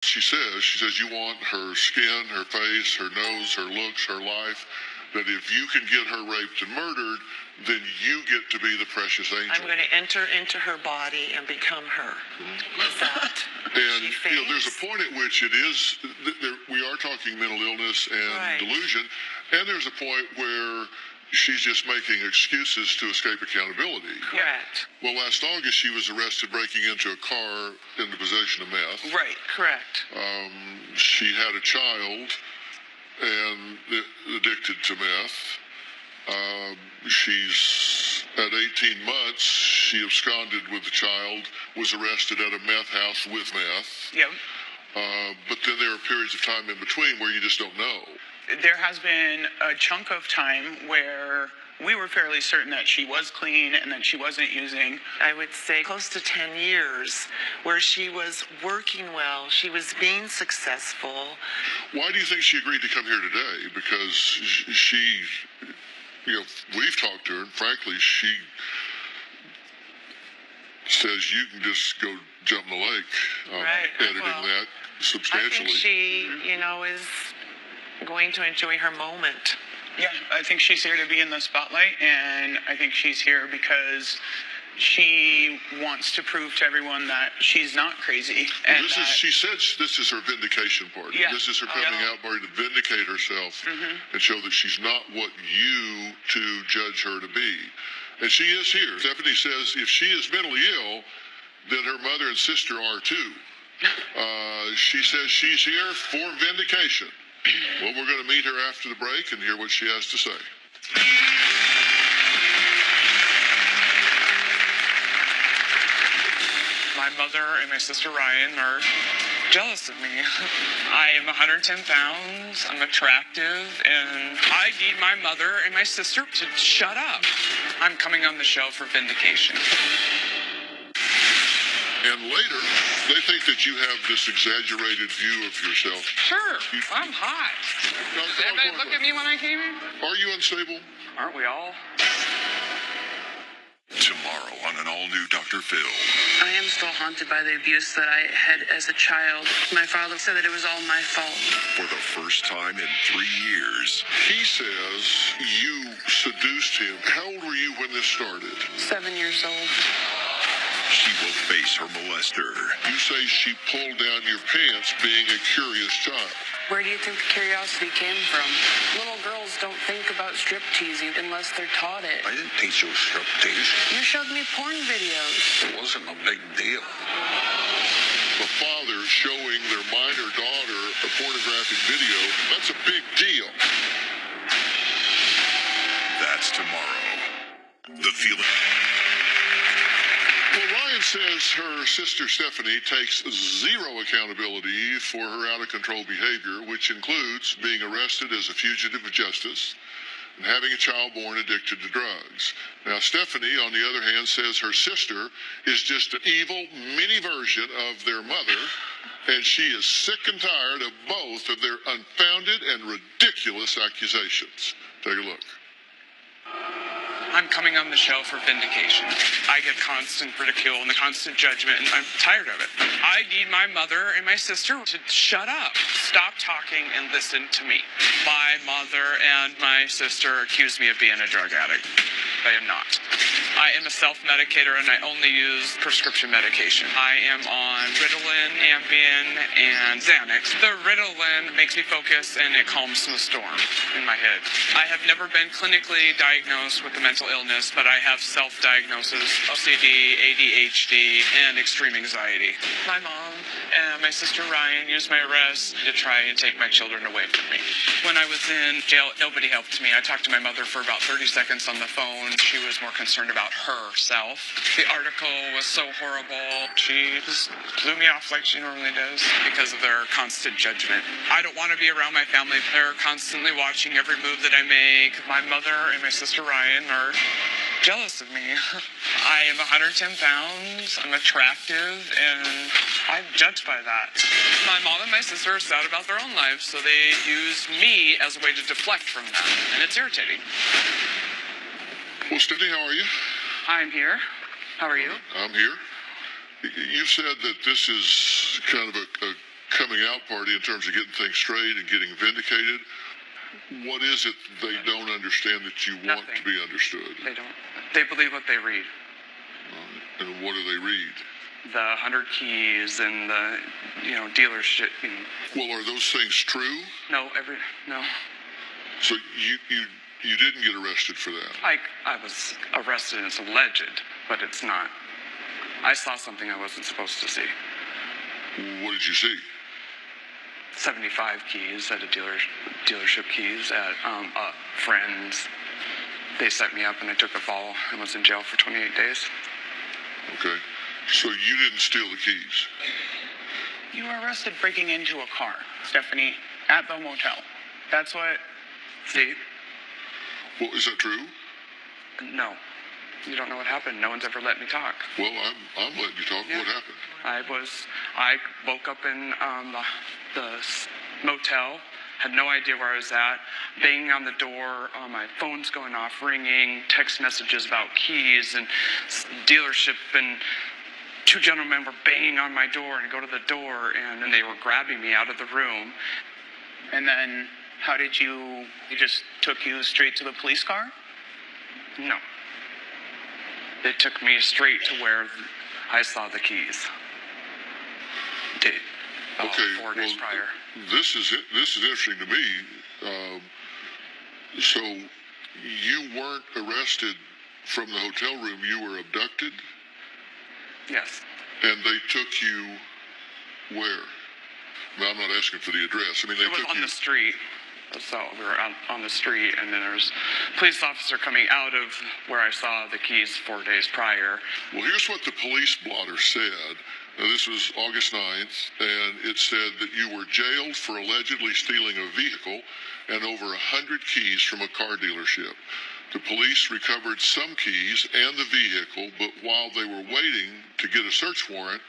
She says you want her skin, her face, her nose, her looks, her life, that if you can get her raped and murdered, then you get to be the precious angel. I'm going to enter into her body and become her. Is that and there's a point at which it is, we are talking mental illness and delusion, and there's a point where she's just making excuses to escape accountability. Correct. Well, last August, she was arrested breaking into a car in the possession of meth. Right, correct. She had a child and addicted to meth. She's at 18 months, she absconded with the child, was arrested at a meth house with meth. Yep. But then there are periods of time in between where you just don't know. There has been a chunk of time where we were fairly certain that she was clean and that she wasn't using. I would say close to 10 years where she was working well, she was being successful. Why do you think she agreed to come here today? Because she, we've talked to her, and frankly, she says you can just go jump in the lake. Editing that substantially. I think she, is going to enjoy her moment. Yeah, I think she's here to be in the spotlight, and I think she's here because she wants to prove to everyone that she's not crazy. And she said this is her vindication party. Yeah. This is her coming out party to vindicate herself and show that she's not what you two judge her to be. And she is here. Stephanie says if she is mentally ill, then her mother and sister are too. She says she's here for vindication. Well, we're going to meet her after the break and hear what she has to say. My mother and my sister Ryan are jealous of me. I am 110 pounds, I'm attractive, and I need my mother and my sister to shut up. I'm coming on the show for vindication. And later, they think that you have this exaggerated view of yourself. Sure, I'm hot. Did everybody look at me when I came in? Are you unstable? Aren't we all? Tomorrow on an all-new Dr. Phil. I am still haunted by the abuse that I had as a child. My father said that it was all my fault. For the first time in 3 years. He says you seduced him. How old were you when this started? 7 years old. She will face her molester. You say she pulled down your pants being a curious child. Where do you think the curiosity came from? Little girls don't think about strip teasing unless they're taught it. I didn't teach you strip tease. You showed me porn videos. It wasn't a big deal. The father showing their minor daughter a pornographic video, that's a big deal. That's tomorrow. The feeling. Well, Ryan says her sister Stephanie takes zero accountability for her out-of-control behavior, which includes being arrested as a fugitive of justice and having a child born addicted to drugs. Now, Stephanie, on the other hand, says her sister is just an evil mini version of their mother, and she is sick and tired of both of their unfounded and ridiculous accusations. Take a look. I'm coming on the show for vindication. I get constant ridicule and the constant judgment, and I'm tired of it. I need my mother and my sister to shut up. Stop talking and listen to me. My mother and my sister accuse me of being a drug addict. I am not. I am a self-medicator and I only use prescription medication. I am on Ritalin, Ambien, and Xanax. The Ritalin makes me focus and it calms the storm in my head. I have never been clinically diagnosed with a mental illness, but I have self-diagnosis, OCD, ADHD, and extreme anxiety. My mom and my sister Ryan used my arrest to try and take my children away from me. When I was in jail, nobody helped me. I talked to my mother for about 30 seconds on the phone. She was more concerned about herself. The article was so horrible. She just blew me off like she normally does because of their constant judgment. I don't want to be around my family. They're constantly watching every move that I make. My mother and my sister Ryan are jealous of me. I am 110 pounds, I'm attractive, and I'm judged by that. My mom and my sister are sad about their own lives, so they use me as a way to deflect from that, and it's irritating. Well, Stephanie, how are you? I'm here. How are you? I'm here. You said that this is kind of a coming out party in terms of getting things straight and getting vindicated. What is it they don't understand that you want to Nothing. be understood? They don't. They believe what they read. And what do they read? The 100 keys and the, dealership. Well, are those things true? No. So you didn't get arrested for that? I was arrested. It's alleged, but it's not. I saw something I wasn't supposed to see. What did you see? 75 keys at a dealership keys at friends. They set me up and I took the fall and was in jail for 28 days. Okay. So you didn't steal the keys? You were arrested breaking into a car, Stephanie, at the motel. That's what... See? Well, is that true? No. You don't know what happened. No one's ever let me talk. Well, I'm letting you talk. Yeah. What happened? I woke up in the motel, had no idea where I was at, banging on the door, my phone's going off, ringing, text messages about keys and dealership, and two gentlemen were banging on my door, and I go to the door, and then they were grabbing me out of the room. And then how did you... They just took you straight to the police car? No. They took me straight to where I saw the keys. Okay, 4 days prior. This is interesting to me. So you weren't arrested from the hotel room. You were abducted? Yes. And they took you where? Well, I'm not asking for the address. I mean, they It was took on you... the street. So we were on the street, and then there was a police officer coming out of where I saw the keys 4 days prior. Well, here's what the police blotter said. Now, this was August 9th, and it said that you were jailed for allegedly stealing a vehicle and over 100 keys from a car dealership. The police recovered some keys and the vehicle, but while they were waiting to get a search warrant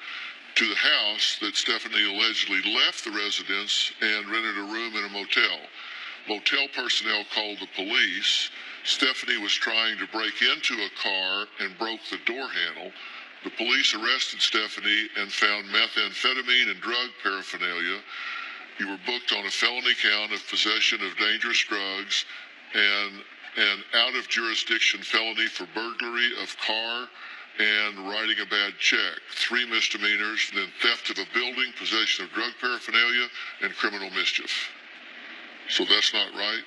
to the house that Stephanie allegedly left the residence and rented a room in a motel. Motel personnel called the police. Stephanie was trying to break into a car and broke the door handle. The police arrested Stephanie and found methamphetamine and drug paraphernalia. You were booked on a felony count of possession of dangerous drugs and an out-of-jurisdiction felony for burglary of car and writing a bad check. 3 misdemeanors, then theft of a building, possession of drug paraphernalia, and criminal mischief. So that's not right?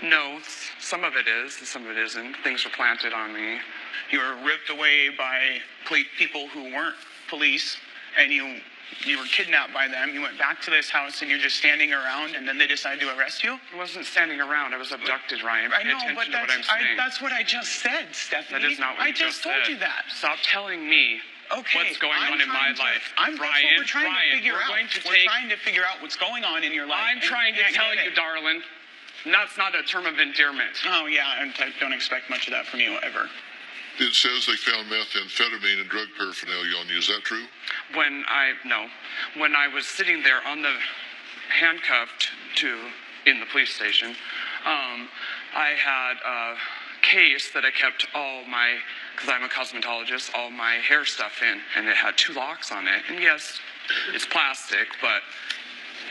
No, some of it is, and some of it isn't. Things were planted on me. You were ripped away by people who weren't police, and you were kidnapped by them. You went back to this house, and you're just standing around, and then they decided to arrest you? I wasn't standing around. I was abducted, Ryan. I Pay know, attention but to what I'm saying. that's what I just said, Stephanie. That is not what I just told you that. Stop telling me what's going on in my life. That's what we're trying to figure out. We're trying to figure out what's going on in your life. I'm trying to tell you, darling. And that's not a term of endearment. Oh, yeah, I don't expect much of that from you ever. It says they found methamphetamine and drug paraphernalia on you. Is that true? When I was sitting there on the handcuffed in the police station, I had a case that I kept all my, because I'm a cosmetologist, all my hair stuff in, and it had 2 locks on it. And yes, it's plastic, but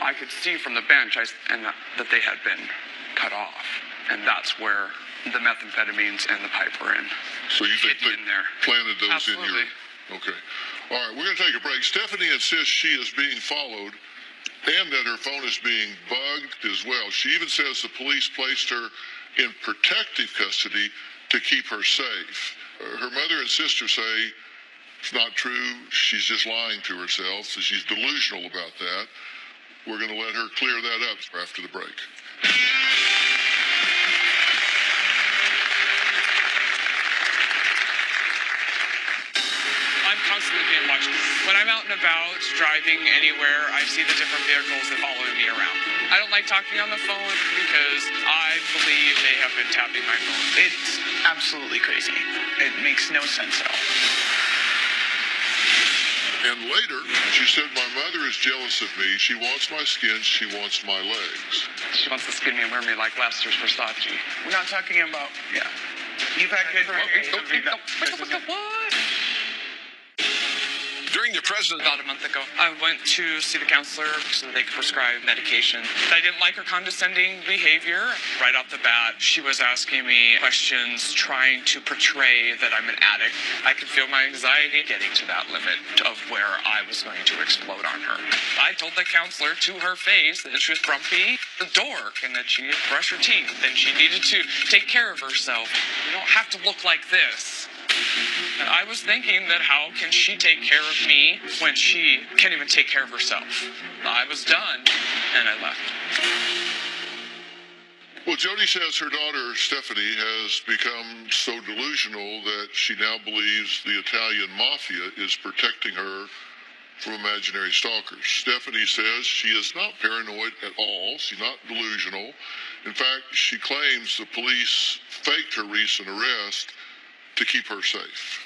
I could see from the bench that they had been cut off, and that's where the methamphetamines and the pipe were in. So you think they in there. planted those Absolutely. in your... Okay. All right, we're going to take a break. Stephanie insists she is being followed and that her phone is being bugged as well. She even says the police placed her in protective custody to keep her safe. Her mother and sister say it's not true. She's just lying to herself, so she's delusional about that. We're going to let her clear that up after the break. I'm constantly being watched. When I'm out and about, driving anywhere, I see the different vehicles that follow me around. I don't like talking on the phone because I believe they have been tapping my phone. It's absolutely crazy. It makes no sense at all. And later, she said, my mother is jealous of me. She wants my skin. She wants my legs. She wants to skin me and wear me like Lester's Versace. We're not talking about, yeah. You've had good... What? During During your president, About a month ago, I went to see the counselor so that they could prescribe medication. I didn't like her condescending behavior. Right off the bat, she was asking me questions, trying to portray that I'm an addict. I could feel my anxiety getting to that limit of where I was going to explode on her. I told the counselor to her face that she was grumpy, a dork, and that she needed to brush her teeth, and she needed to take care of herself. You don't have to look like this. And I was thinking that how can she take care of me when she can't even take care of herself? I was done, and I left. Well, Jody says her daughter, Stephanie, has become so delusional that she now believes the Italian mafia is protecting her from imaginary stalkers. Stephanie says she is not paranoid at all. She's not delusional. In fact, she claims the police faked her recent arrest to keep her safe.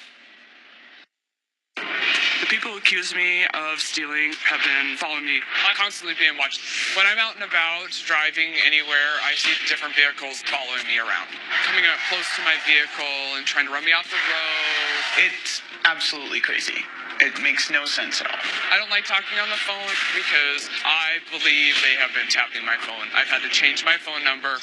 The people who accuse me of stealing have been following me. I'm constantly being watched. When I'm out and about, driving anywhere, I see different vehicles following me around. Coming up close to my vehicle and trying to run me off the road. It's absolutely crazy. It makes no sense at all. I don't like talking on the phone because I believe they have been tapping my phone. I've had to change my phone number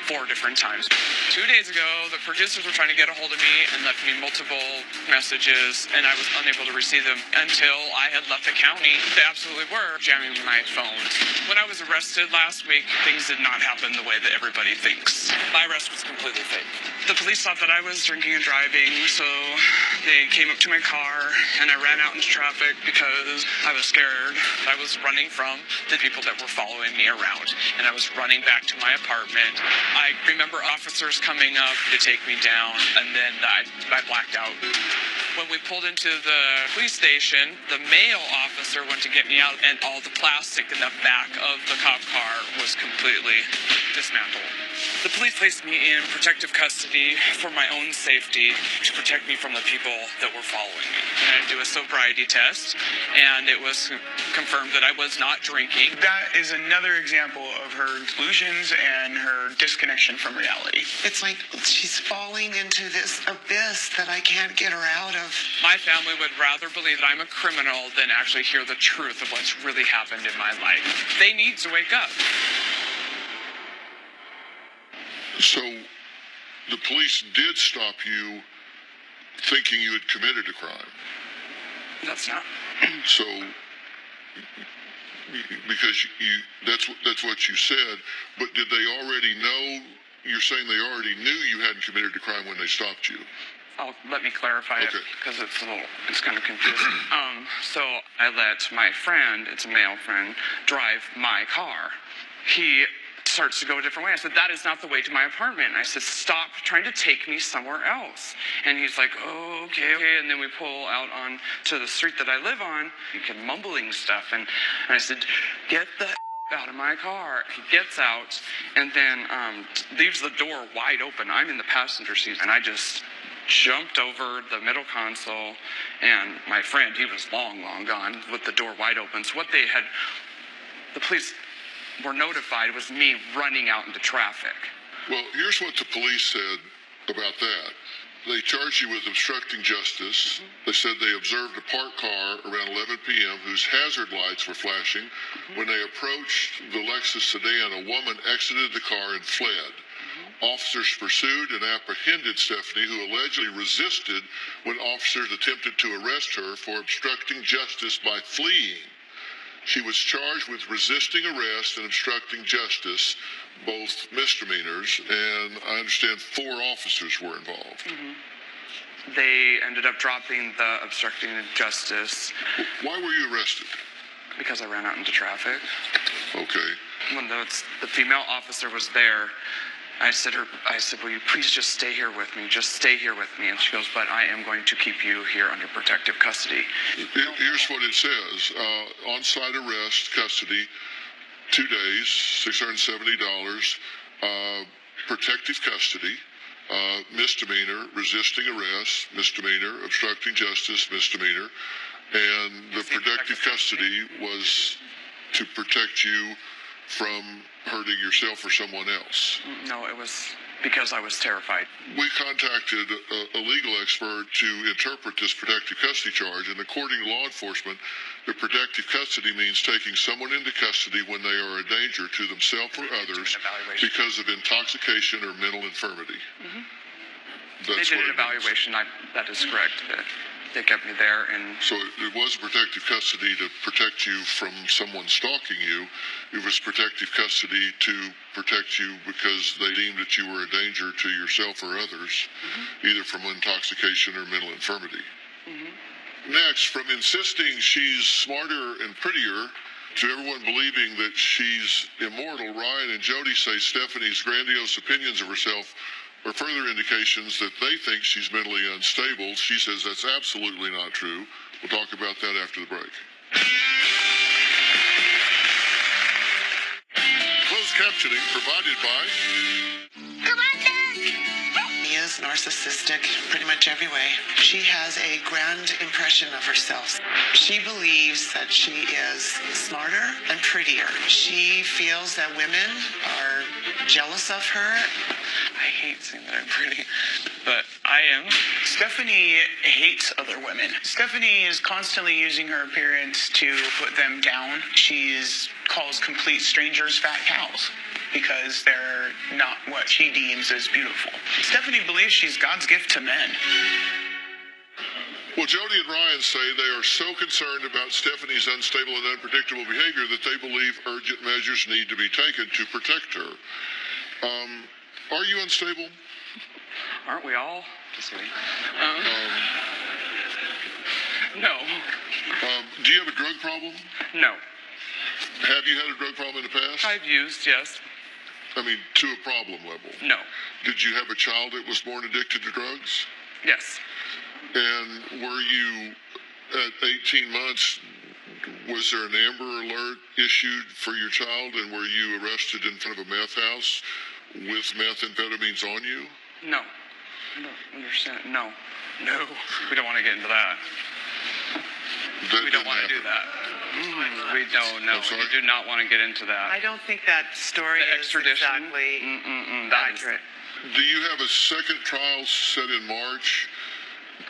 4 different times. 2 days ago, the producers were trying to get a hold of me and left me multiple messages, and I was unable to receive them until I had left the county. They absolutely were jamming my phone. When I was arrested last week, things did not happen the way that everybody thinks. My arrest was completely fake. The police thought that I was drinking and driving, so they came up to my car, and I ran out into traffic because I was scared. I was running from the people that were following me around, and I was running back to my apartment. I remember officers coming up to take me down, and then I blacked out. When we pulled into the police station, the male officer went to get me out, and all the plastic in the back of the cop car was completely dismantled. The police placed me in protective custody for my own safety to protect me from the people that were following me. And I had to do a sobriety test, and it was confirmed that I was not drinking. That is another example of her delusions and her disconnection from reality. It's like she's falling into this abyss that I can't get her out of. My family would rather believe that I'm a criminal than actually hear the truth of what's really happened in my life. They need to wake up. So the police did stop you thinking you had committed a crime. That's not. So because that's what you said, but did they already know? You're saying they already knew you hadn't committed a crime when they stopped you. Oh, let me clarify it Okay. because it's kind of confusing. So I let my friend, it's a male friend, drive my car. He starts to go a different way. I said, that is not the way to my apartment. I said, stop trying to take me somewhere else. And he's like, oh, okay. And then we pull out on to the street that I live on. He kept mumbling stuff. And I said, get the out of my car. He gets out and then leaves the door wide open. I'm in the passenger seat, and I just jumped over the middle console, and my friend, he was long gone with the door wide open. So what the police were notified was me running out into traffic. Well, here's what the police said about that. They charged you with obstructing justice. They said they observed a parked car around 11 p.m. whose hazard lights were flashing. When they approached the Lexus sedan, a woman exited the car and fled. Officers pursued and apprehended Stephanie, who allegedly resisted when officers attempted to arrest her for obstructing justice by fleeing. She was charged with resisting arrest and obstructing justice, both misdemeanors, and I understand 4 officers were involved. They ended up dropping the obstructing justice Why were you arrested? because I ran out into traffic. Okay. When the female officer was there, I said, will you please just stay here with me? Just stay here with me. And she goes, but I am going to keep you here under protective custody. Here's what it says. On-site arrest, custody, 2 days, $670. Protective custody, misdemeanor, resisting arrest, misdemeanor, obstructing justice, misdemeanor. And the protective custody was to protect you from hurting yourself or someone else? No, it was because I was terrified. We contacted a legal expert to interpret this protective custody charge, and according to law enforcement, the protective custody means taking someone into custody when they are a danger to themselves or others because of intoxication or mental infirmity. They did an evaluation. That is correct. They kept me there, and so it was protective custody to protect you from someone stalking you. It was protective custody to protect you because they deemed that you were a danger to yourself or others, either from intoxication or mental infirmity. Next, from insisting she's smarter and prettier to everyone believing that she's immortal, Ryan and Jody say Stephanie's grandiose opinions of herself are further indications that they think she's mentally unstable. She says that's absolutely not true. We'll talk about that after the break. Closed captioning provided by... Come on, Dad! He is narcissistic pretty much every way. She has a grand impression of herself. She believes that she is smarter and prettier. She feels that women are jealous of her. I hate saying that I'm pretty, but I am. Stephanie hates other women. Stephanie is constantly using her appearance to put them down. She calls complete strangers fat cows because they're not what she deems as beautiful. Stephanie believes she's God's gift to men. Well, Jody and Ryan say they are so concerned about Stephanie's unstable and unpredictable behavior that they believe urgent measures need to be taken to protect her. Are you unstable? Aren't we all? Just kidding. No. Do you have a drug problem? No. Have you had a drug problem in the past? I've used, yes. I mean, to a problem level. No. Did you have a child that was born addicted to drugs? Yes. And were you, at 18 months, was there an Amber Alert issued for your child, and were you arrested in front of a meth house with methamphetamines on you? No. I don't understand. No. No. We don't want to get into that. We don't want to do that. We don't. No. We do not want to get into that. I don't think that story The is extradition? exactly accurate. Do you have a second trial set in March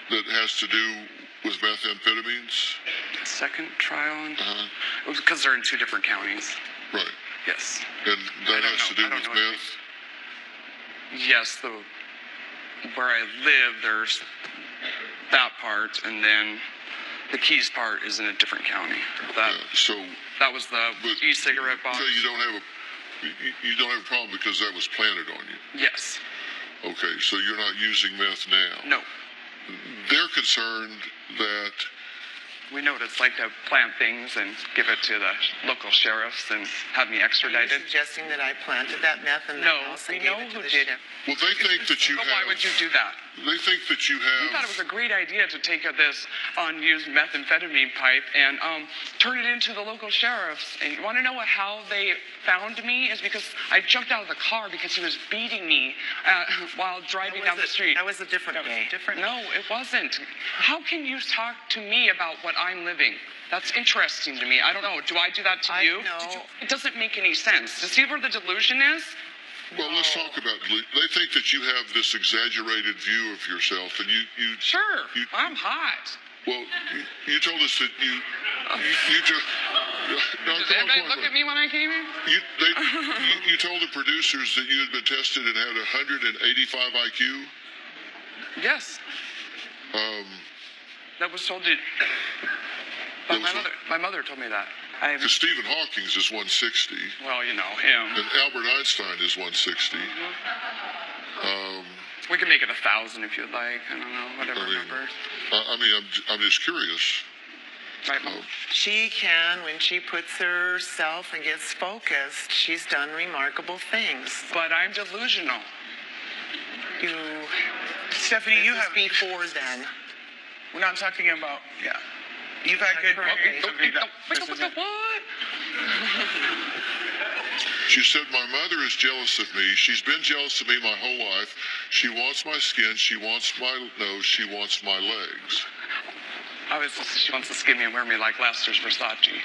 that has to do with methamphetamines? Second trial? It was because they're in two different counties. Right. Yes. And that has to do with meth? Yes, where I live, there's that part, and then the Keys part is in a different county. That was the e-cigarette box. So you don't have a problem because that was planted on you? Yes. Okay, so you're not using meth now? No. They're concerned that... We know what it's like to plant things and give it to the local sheriffs and have me extradited. Are you suggesting that I planted that meth in the house and gave it to the sheriff? Well, they think that you but have... why would you do that? They think that you have... We thought it was a great idea to take this unused methamphetamine pipe and turn it into the local sheriffs. And you want to know how they found me? Is because I jumped out of the car because he was beating me while driving down the street. That was a different day. No, it wasn't. How can you talk to me about what I'm living? That's interesting to me. I don't know. Do I do that to you? No. It doesn't make any sense. To see where the delusion is? Well, let's talk about... They think that you have this exaggerated view of yourself, and you Sure. I'm hot. Well, you told us that you just... Did anybody look at me when I came in? You told the producers that you had been tested and had 185 IQ? Yes. That was told to... My mother told me that. Because Stephen Hawking is 160. Well, you know, him. And Albert Einstein is 160. We can make it 1,000 if you'd like. I don't know, whatever numbers. I'm just curious. Right. She can, when she puts herself and gets focused, she's done remarkable things. But I'm delusional. Stephanie, you have... before then. We're not talking about... Yeah. You've had good... What? She said, my mother is jealous of me. She's been jealous of me my whole life. She wants my skin. She wants my nose. She wants my legs. She wants to skin me and wear me like Lester's Versace.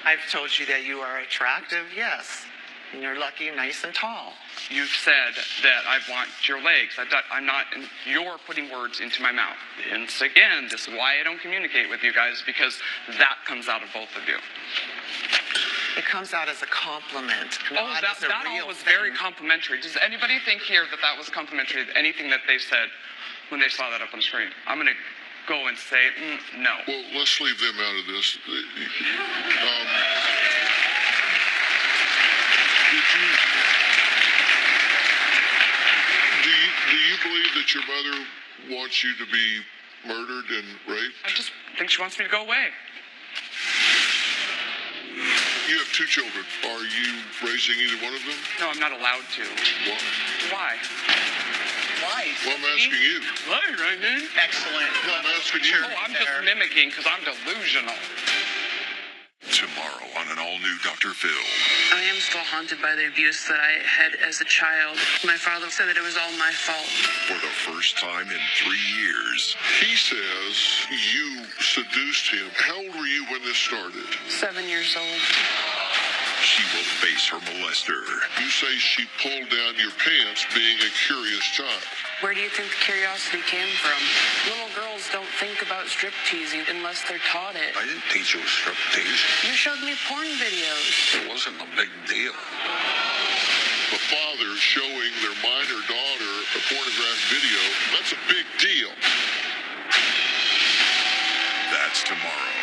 I've told you that you are attractive, yes. And you're lucky, nice and tall. You've said that I want your legs. I'm not, you're putting words into my mouth. And again, this is why I don't communicate with you guys, because that comes out of both of you. It comes out as a compliment, not as a that real all was thing. very complimentary. Does anybody think here that that was complimentary, anything that they said when they saw that up on the screen? I'm going to go and say, no. Well, let's leave them out of this. Do you believe that your mother wants you to be murdered and raped? I just think she wants me to go away. You have 2 children. Are you raising either one of them? No, I'm not allowed to. Why? Why? Why? Well, I'm asking you. Why, Ryan? Excellent. No, I'm asking you. Oh, I'm just mimicking because I'm delusional. Tomorrow on an all-new Dr. Phil. I am still haunted by the abuse that I had as a child. My father said that it was all my fault. For the first time in 3 years, He says you seduced him. How old were you when this started? 7 years old. she will face her molester. You say she pulled down your pants being a curious child. Where do you think the curiosity came from? Little girls don't think about strip teasing unless they're taught it. I didn't teach you striptease. You showed me porn videos. It wasn't a big deal. The father showing their minor daughter a pornographic video, that's a big deal. That's tomorrow.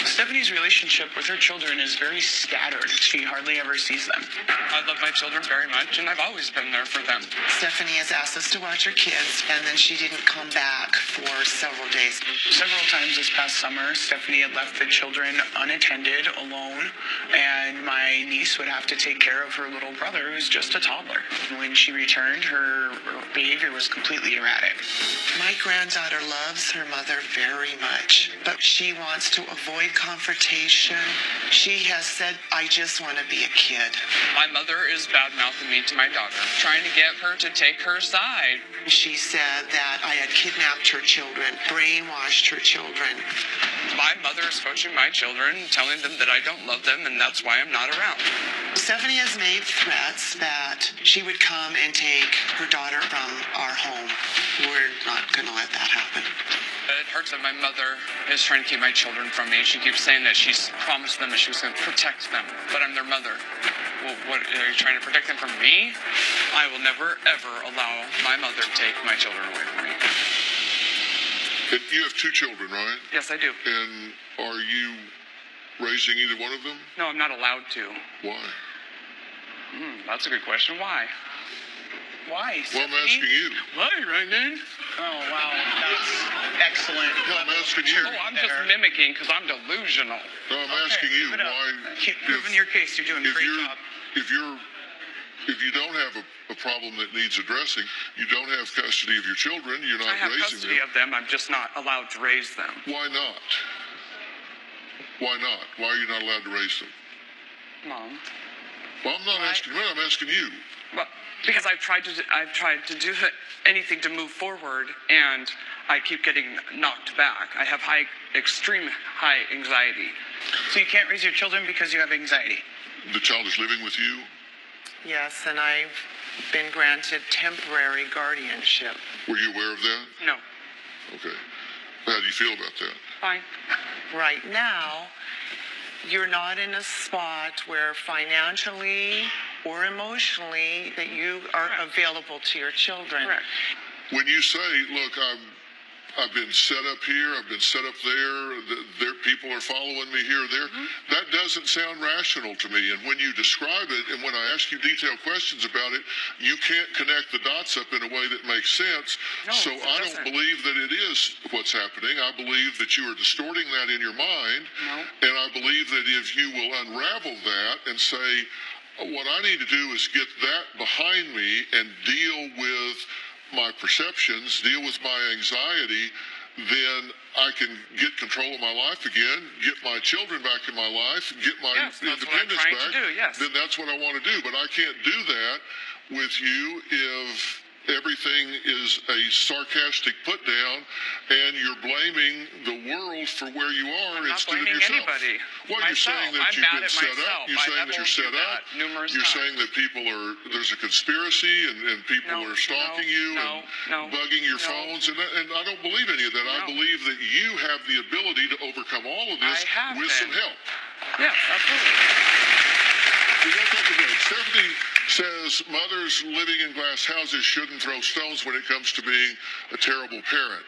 Stephanie's relationship with her children is very scattered. She hardly ever sees them. I love my children very much, and I've always been there for them. Stephanie has asked us to watch her kids, and then she didn't come back for several days. Several times this past summer, Stephanie had left the children unattended, alone, and my niece would have to take care of her little brother, who's just a toddler. When she returned, her behavior was completely erratic. My granddaughter loves her mother very much, but she wants to avoid confrontation. She has said, I just want to be a kid. My mother is bad-mouthing me to my daughter, trying to get her to take her side. She said that I had kidnapped her children, brainwashed her children. My mother is coaching my children, telling them that I don't love them, and that's why I'm not around. Stephanie has made threats that she would come and take her daughter from our home. We're not going to let that happen. It hurts that my mother is trying to keep my children from me. She keeps saying that she's promised them that she was going to protect them, but I'm their mother. Well, what, are you trying to protect them from me? I will never, ever allow my mother to take my children away from me. And you have 2 children, right? Yes, I do. And are you raising either one of them? No, I'm not allowed to. Why? That's a good question. Why? Why, Well, I'm Stephanie? asking you. Why, Ryan? Oh, wow. That's excellent. No, I'm asking you. Oh, I'm just mimicking because I'm delusional. No, I'm asking you keep it up. why. Keep proving your case. You're doing a great job. If you don't have a problem that needs addressing, you don't have custody of your children, you're not I have raising custody them. of them. I'm just not allowed to raise them. Why not? Why not? Why are you not allowed to raise them? Mom. Well, I'm not asking them. I'm asking you. Well, because I've tried to do anything to move forward, and I keep getting knocked back. I have extreme high anxiety. So you can't raise your children because you have anxiety? The child is living with you. Yes, and I've been granted temporary guardianship. Were you aware of that? No. Okay. How do you feel about that? Fine. Right now, you're not in a spot where financially or emotionally that you are available to your children. Correct. When you say, look, I've been set up here, I've been set up there, people are following me here or there, that doesn't sound rational to me. And when you describe it, and when I ask you detailed questions about it, you can't connect the dots up in a way that makes sense. No, so it I don't doesn't. believe that it is what's happening. I believe that you are distorting that in your mind. No. And I believe that if you will unravel that and say, what I need to do is get that behind me and deal with my perceptions, deal with my anxiety, then I can get control of my life again, get my children back in my life, get my Yes, that's what I'm independence trying back. to do, yes. Then that's what I want to do. But I can't do that with you if everything is a sarcastic put down, and you're blaming the world for where you are I'm not instead of blaming yourself. anybody. Well, you're saying that I'm you've mad been at set myself. up. You're I saying have that you're told set you up. that numerous You're times. saying that there's a conspiracy and people are stalking you and bugging your phones, and I don't believe any of that. I believe that you have the ability to overcome all of this with some help. Yeah, absolutely. We're going to take a break. Stephanie says mothers living in glass houses shouldn't throw stones when it comes to being a terrible parent.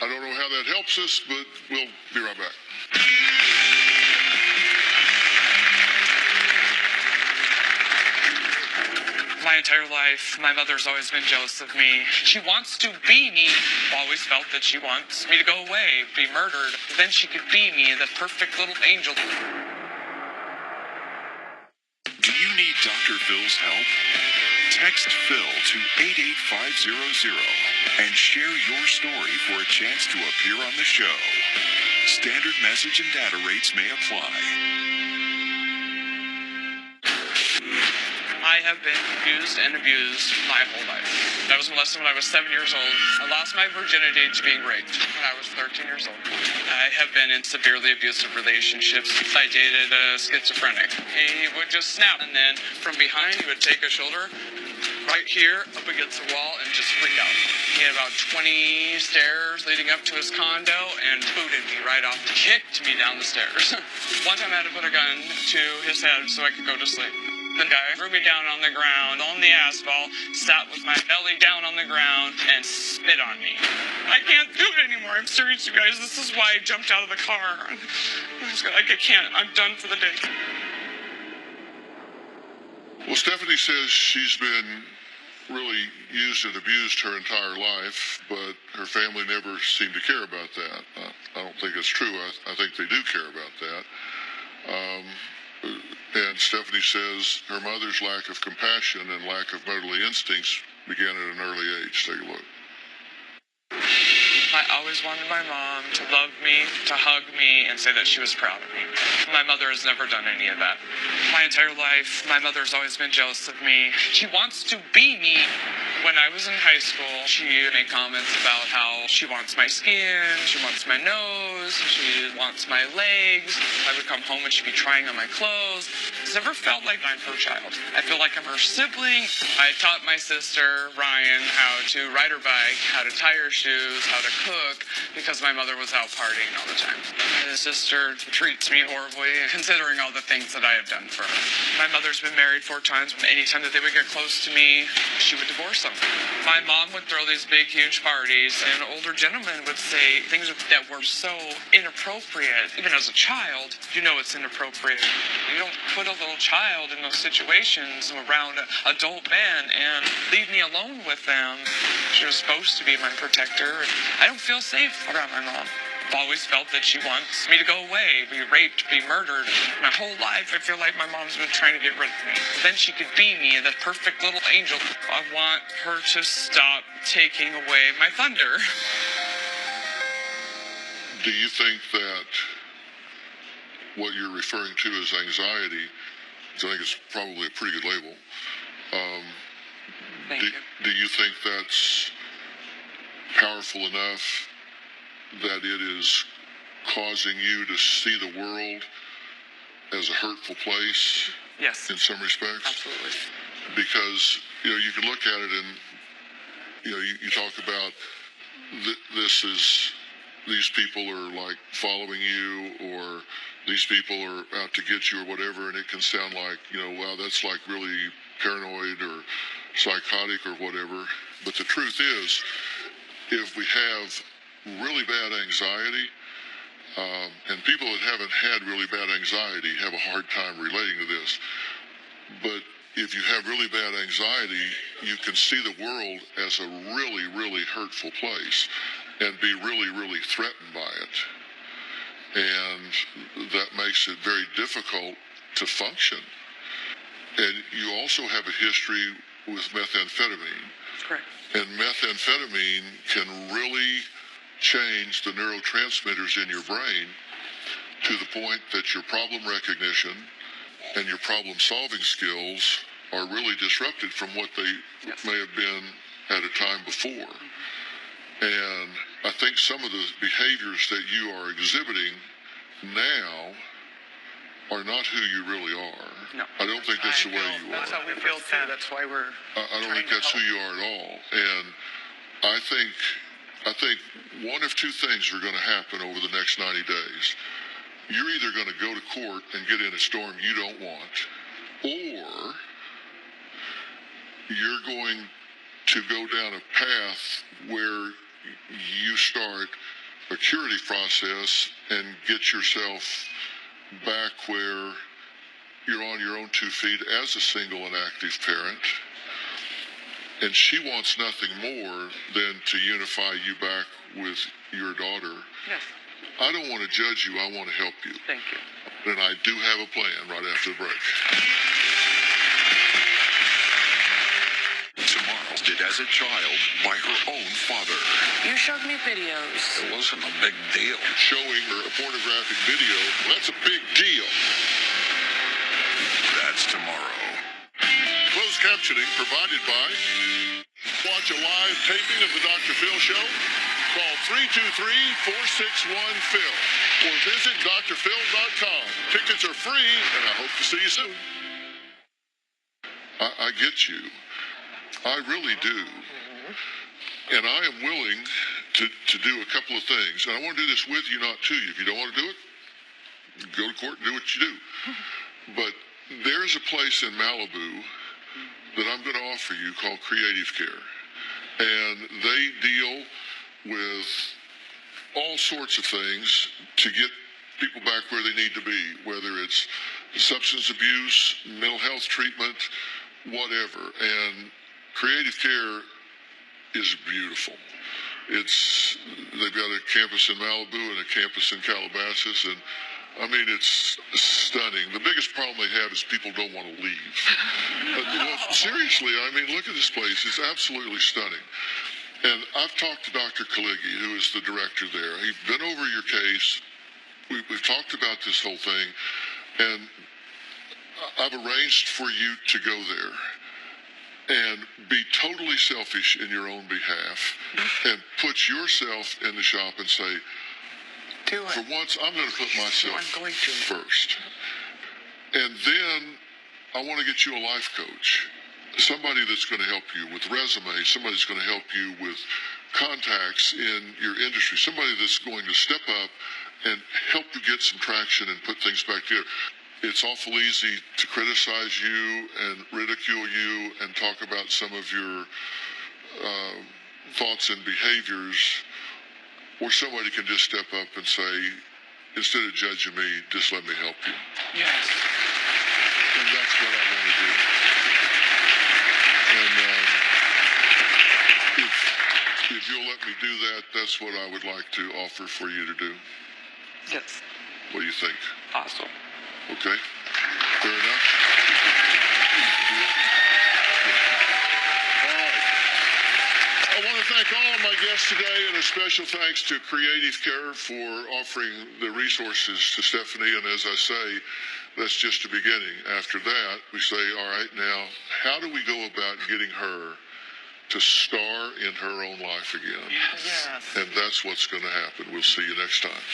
I don't know how that helps us, but we'll be right back. My entire life, my mother's always been jealous of me. She wants to be me. Always felt that she wants me to go away, be murdered. Then she could be me, the perfect little angel. Do you need Dr. Phil's help? Text Phil to 88500 and share your story for a chance to appear on the show. Standard message and data rates may apply. I have been abused and abused my whole life. I was molested when I was 7 years old. I lost my virginity to being raped when I was 13 years old. I have been in severely abusive relationships. I dated a schizophrenic. He would just snap, and then from behind he would take a shoulder right here up against the wall and just freak out. He had about 20 stairs leading up to his condo and booted me right off. Kicked me down the stairs. One time I had to put a gun to his head so I could go to sleep. The guy threw me down on the ground, on the asphalt, sat with my belly down on the ground, and spit on me. I can't do it anymore. I'm serious, you guys. This is why I jumped out of the car. I can't. I'm done for the day. Well, Stephanie says she's been really used and abused her entire life, but her family never seemed to care about that. I don't think it's true. I think they do care about that. And Stephanie says her mother's lack of compassion and lack of motherly instincts began at an early age. Take a look. I always wanted my mom to love me, to hug me, and say that she was proud of me. My mother has never done any of that. My entire life, my mother's always been jealous of me. She wants to be me. When I was in high school, she made comments about how she wants my skin, she wants my nose, she wants my legs. I would come home and she'd be trying on my clothes. It's never felt like I'm her child. I feel like I'm her sibling. I taught my sister, Ryan, how to ride her bike, how to tie her shoes, how to cook, because my mother was out partying all the time. My sister treats me horribly, considering all the things that I have done for her. My mother's been married 4 times. Anytime that they would get close to me, she would divorce them. My mom would throw these big, huge parties, and older gentlemen would say things that were so inappropriate. Even as a child, you know it's inappropriate. You don't put a little child in those situations around adult men and leave me alone with them. She was supposed to be my protector. I don't feel safe around my mom. I've always felt that she wants me to go away, be raped, be murdered. My whole life, I feel like my mom's been trying to get rid of me. Then she could be me, the perfect little angel. I want her to stop taking away my thunder. Do you think that what you're referring to as anxiety, I think it's probably a pretty good label, Thank you. do you think that's powerful enough that it is causing you to see the world as a hurtful place? Yes. In some respects? Absolutely. Because, you can look at it and, you talk about these people are like following you, or these people are out to get you or whatever, and it can sound like, wow, that's like really paranoid or psychotic or whatever. But the truth is, if we have really bad anxiety, and people that haven't had really bad anxiety have a hard time relating to this, but if you have really bad anxiety, you can see the world as a really, really hurtful place and be really, really threatened by it. And that makes it very difficult to function. And you also have a history with methamphetamine. That's correct. And methamphetamine can really change the neurotransmitters in your brain to the point that your problem recognition and your problem solving skills are really disrupted from what they may have been at a time before. And I think some of the behaviors that you are exhibiting now are not who you really are. No. I don't think that's the way you That's how are. we feel too. That's why we're. I don't think that's who you are at all. And I think one of two things are going to happen over the next 90 days. You're either going to go to court and get in a storm you don't want, or you're going to go down a path where you start a curative process and get yourself back where you're on your own 2 feet as a single and active parent. And she wants nothing more than to unify you back with your daughter. Yes. I don't want to judge you. I want to help you. Thank you. And I do have a plan right after the break. Tomorrow, did as a child by her own father. You showed me videos. It wasn't a big deal. Showing her a pornographic video, that's a big deal. That's tomorrow. Closed captioning provided by. Watch a live taping of the Dr. Phil Show. Call 323-461-PHIL or visit drphil.com. Tickets are free, and I hope to see you soon. I get you. I really do. And I am willing to do a couple of things. And I want to do this with you, not to you. If you don't want to do it, go to court and do what you do. But there's a place in Malibu that I'm going to offer you called Creative Care. And they deal with all sorts of things to get people back where they need to be, whether it's substance abuse, mental health treatment, whatever. And Creative Care is beautiful. They've got a campus in Malibu and a campus in Calabasas, and I mean, it's stunning. The biggest problem they have is people don't want to leave. Well, seriously, I mean, look at this place. It's absolutely stunning. And I've talked to Dr. Kaligi, who is the director there. He's been over your case. We've talked about this whole thing, and I've arranged for you to go there and be totally selfish in your own behalf and put yourself in the shop and say, Do it. for once, I'm going to put myself I'm going to. first. And then I want to get you a life coach, somebody that's going to help you with resume, somebody that's going to help you with contacts in your industry, somebody that's going to step up and help you get some traction and put things back together. It's awful easy to criticize you and ridicule you and talk about some of your thoughts and behaviors, or somebody can just step up and say, instead of judging me, just let me help you. Yes. And that's what I want to do. And if you'll let me do that, that's what I would like to offer for you to do. Yes. What do you think? Awesome. Okay? Fair enough? All right. I want to thank all of my guests today, and a special thanks to Creative Care for offering the resources to Stephanie. And as I say, that's just the beginning. After that, we say, all right, now, how do we go about getting her to star in her own life again? Yes. And that's what's going to happen. We'll see you next time.